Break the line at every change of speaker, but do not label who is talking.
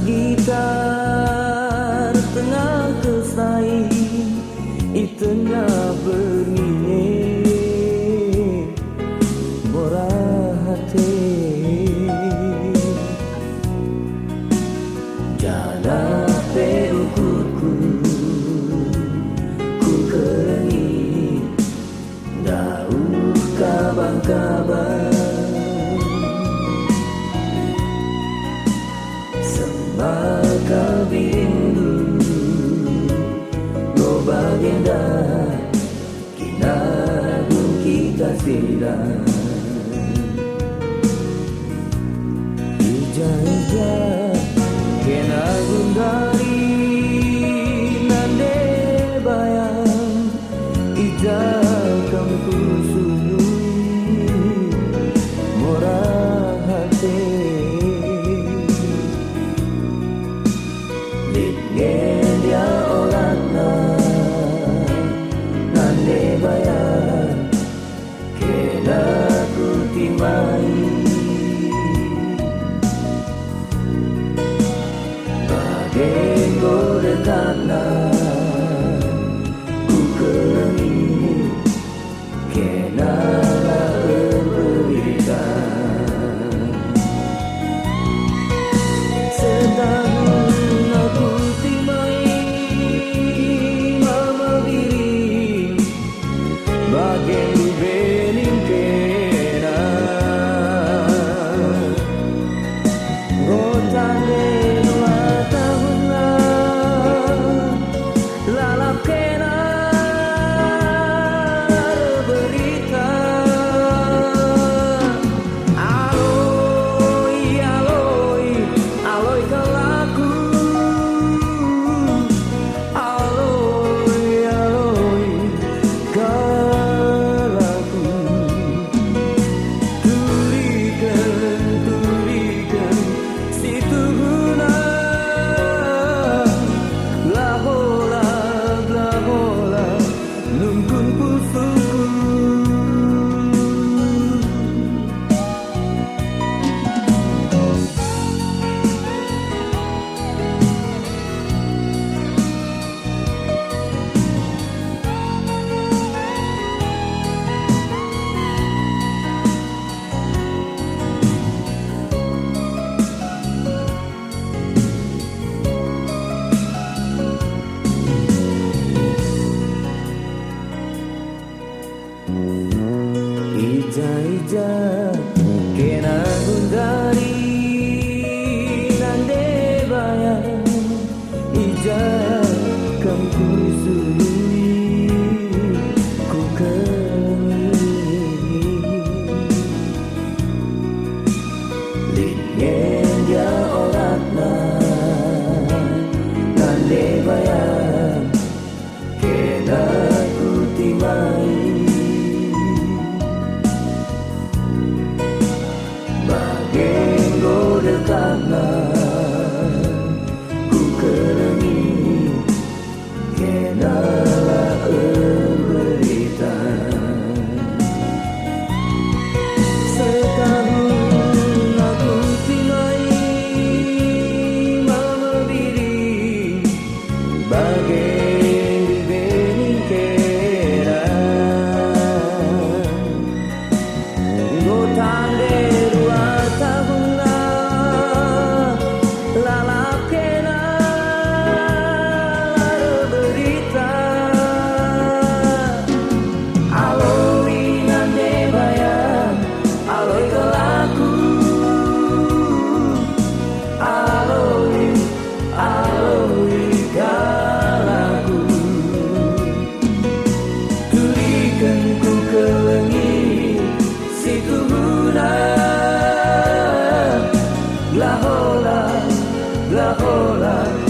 gitar tengah kesai tengah bernyanyi borah hati jana peukutku ku kerengi daun kabar-kabar bakal birindu no bagenda kinabung kita silang ija-ija kinabung dari nande bayang ija kamu kusuyui murah hati dia oratna nande bayar kena ku timai bagai godekana ku kerengi kena berita setahun aku bagai bening kena rotane dua tahun lalap kena berita aloi aloi aloi kalaku aloi aloi ija-ija kena gundari nande bayang ija kamu kusuyui ku kerengi linyen dia oratna nande bayang kena ku timai karena ku kerengi kenalah berita setahun aku timai mama diri bagai bening kena gotang dua tahun la hola